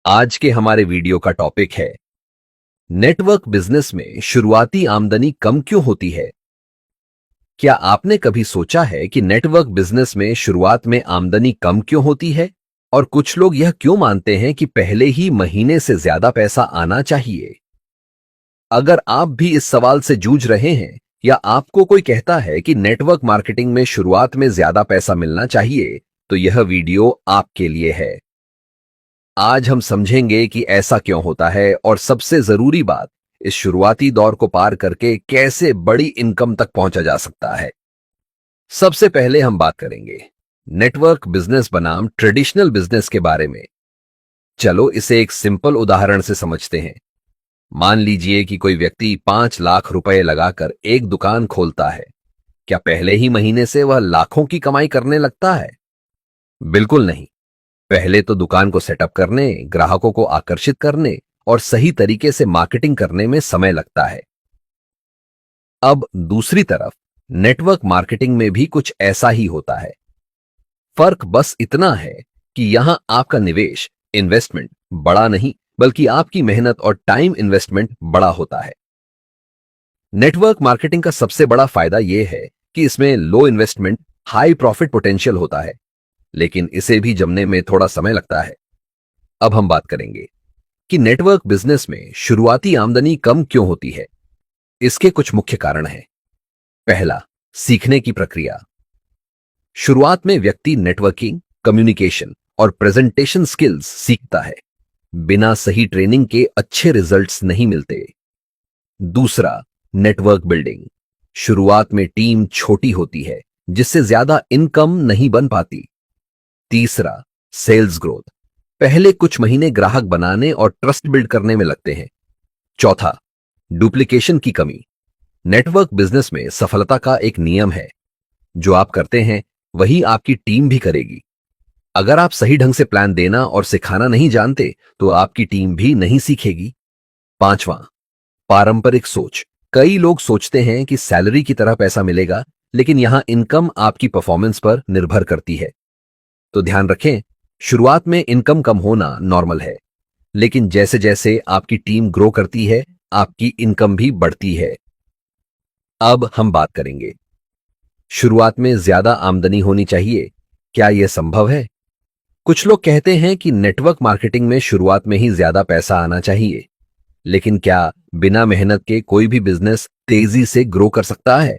आज के हमारे वीडियो का टॉपिक है नेटवर्क बिजनेस में शुरुआती आमदनी कम क्यों होती है। क्या आपने कभी सोचा है कि नेटवर्क बिजनेस में शुरुआत में आमदनी कम क्यों होती है और कुछ लोग यह क्यों मानते हैं कि पहले ही महीने से ज्यादा पैसा आना चाहिए। अगर आप भी इस सवाल से जूझ रहे हैं या आपको कोई कहता है कि नेटवर्क मार्केटिंग में शुरुआत में ज्यादा पैसा मिलना चाहिए, तो यह वीडियो आपके लिए है। आज हम समझेंगे कि ऐसा क्यों होता है और सबसे जरूरी बात, इस शुरुआती दौर को पार करके कैसे बड़ी इनकम तक पहुंचा जा सकता है। सबसे पहले हम बात करेंगे नेटवर्क बिजनेस बनाम ट्रेडिशनल बिजनेस के बारे में। चलो इसे एक सिंपल उदाहरण से समझते हैं। मान लीजिए कि कोई व्यक्ति 5 लाख रुपए लगाकर एक दुकान खोलता है। क्या पहले ही महीने से वह लाखों की कमाई करने लगता है? बिल्कुल नहीं। पहले तो दुकान को सेटअप करने, ग्राहकों को आकर्षित करने और सही तरीके से मार्केटिंग करने में समय लगता है। अब दूसरी तरफ नेटवर्क मार्केटिंग में भी कुछ ऐसा ही होता है। फर्क बस इतना है कि यहां आपका निवेश, इन्वेस्टमेंट बड़ा नहीं, बल्कि आपकी मेहनत और टाइम इन्वेस्टमेंट बड़ा होता है। नेटवर्क मार्केटिंग का सबसे बड़ा फायदा यह है कि इसमें लो इन्वेस्टमेंट, हाई प्रॉफिट पोटेंशियल होता है, लेकिन इसे भी जमने में थोड़ा समय लगता है। अब हम बात करेंगे कि नेटवर्क बिजनेस में शुरुआती आमदनी कम क्यों होती है। इसके कुछ मुख्य कारण हैं। पहला, सीखने की प्रक्रिया। शुरुआत में व्यक्ति नेटवर्किंग, कम्युनिकेशन और प्रेजेंटेशन स्किल्स सीखता है। बिना सही ट्रेनिंग के अच्छे रिजल्ट्स नहीं मिलते। दूसरा, नेटवर्क बिल्डिंग। शुरुआत में टीम छोटी होती है, जिससे ज्यादा इनकम नहीं बन पाती। तीसरा, सेल्स ग्रोथ। पहले कुछ महीने ग्राहक बनाने और ट्रस्ट बिल्ड करने में लगते हैं। चौथा, डुप्लीकेशन की कमी। नेटवर्क बिजनेस में सफलता का एक नियम है, जो आप करते हैं वही आपकी टीम भी करेगी। अगर आप सही ढंग से प्लान देना और सिखाना नहीं जानते, तो आपकी टीम भी नहीं सीखेगी। पांचवां, पारंपरिक सोच। कई लोग सोचते हैं कि सैलरी की तरह पैसा मिलेगा, लेकिन यहां इनकम आपकी परफॉर्मेंस पर निर्भर करती है। तो ध्यान रखें, शुरुआत में इनकम कम होना नॉर्मल है, लेकिन जैसे जैसे आपकी टीम ग्रो करती है, आपकी इनकम भी बढ़ती है। अब हम बात करेंगे, शुरुआत में ज्यादा आमदनी होनी चाहिए, क्या यह संभव है? कुछ लोग कहते हैं कि नेटवर्क मार्केटिंग में शुरुआत में ही ज्यादा पैसा आना चाहिए, लेकिन क्या बिना मेहनत के कोई भी बिजनेस तेजी से ग्रो कर सकता है?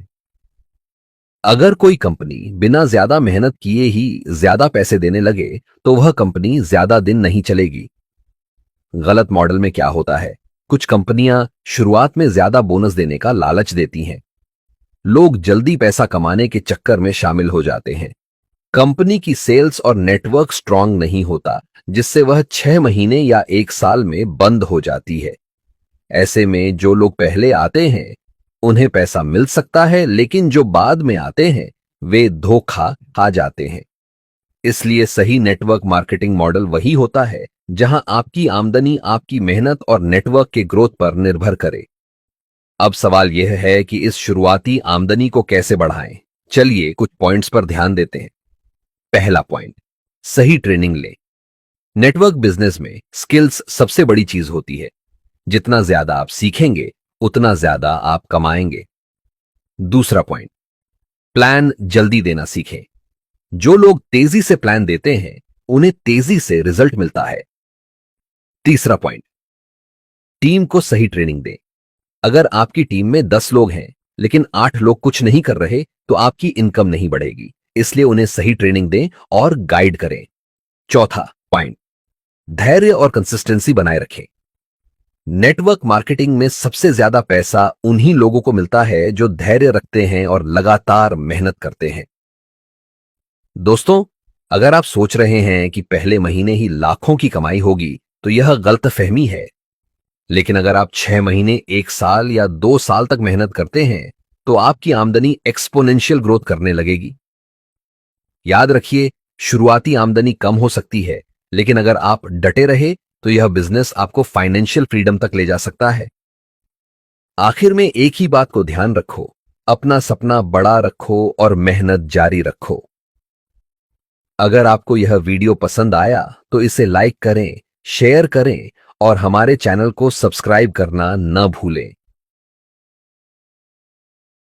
अगर कोई कंपनी बिना ज्यादा मेहनत किए ही ज्यादा पैसे देने लगे, तो वह कंपनी ज्यादा दिन नहीं चलेगी। गलत मॉडल में क्या होता है, कुछ कंपनियां शुरुआत में ज्यादा बोनस देने का लालच देती हैं। लोग जल्दी पैसा कमाने के चक्कर में शामिल हो जाते हैं। कंपनी की सेल्स और नेटवर्क स्ट्रांग नहीं होता, जिससे वह 6 महीने या 1 साल में बंद हो जाती है। ऐसे में जो लोग पहले आते हैं उन्हें पैसा मिल सकता है, लेकिन जो बाद में आते हैं वे धोखा खा जाते हैं। इसलिए सही नेटवर्क मार्केटिंग मॉडल वही होता है जहां आपकी आमदनी आपकी मेहनत और नेटवर्क के ग्रोथ पर निर्भर करे। अब सवाल यह है कि इस शुरुआती आमदनी को कैसे बढ़ाएं। चलिए कुछ पॉइंट्स पर ध्यान देते हैं। पहला पॉइंट, सही ट्रेनिंग लें। नेटवर्क बिजनेस में स्किल्स सबसे बड़ी चीज होती है। जितना ज्यादा आप सीखेंगे, उतना ज्यादा आप कमाएंगे। दूसरा पॉइंट, प्लान जल्दी देना सीखें। जो लोग तेजी से प्लान देते हैं, उन्हें तेजी से रिजल्ट मिलता है। तीसरा पॉइंट, टीम को सही ट्रेनिंग दें। अगर आपकी टीम में 10 लोग हैं, लेकिन 8 लोग कुछ नहीं कर रहे, तो आपकी इनकम नहीं बढ़ेगी। इसलिए उन्हें सही ट्रेनिंग दें और गाइड करें। चौथा पॉइंट, धैर्य और कंसिस्टेंसी बनाए रखें। नेटवर्क मार्केटिंग में सबसे ज्यादा पैसा उन्हीं लोगों को मिलता है जो धैर्य रखते हैं और लगातार मेहनत करते हैं। दोस्तों, अगर आप सोच रहे हैं कि पहले महीने ही लाखों की कमाई होगी, तो यह गलतफहमी है। लेकिन अगर आप 6 महीने, 1 साल या 2 साल तक मेहनत करते हैं, तो आपकी आमदनी एक्सपोनेंशियल ग्रोथ करने लगेगी। याद रखिए, शुरुआती आमदनी कम हो सकती है, लेकिन अगर आप डटे रहे, तो यह बिजनेस आपको फाइनेंशियल फ्रीडम तक ले जा सकता है। आखिर में एक ही बात को ध्यान रखो, अपना सपना बड़ा रखो और मेहनत जारी रखो। अगर आपको यह वीडियो पसंद आया तो इसे लाइक करें, शेयर करें और हमारे चैनल को सब्सक्राइब करना न भूलें।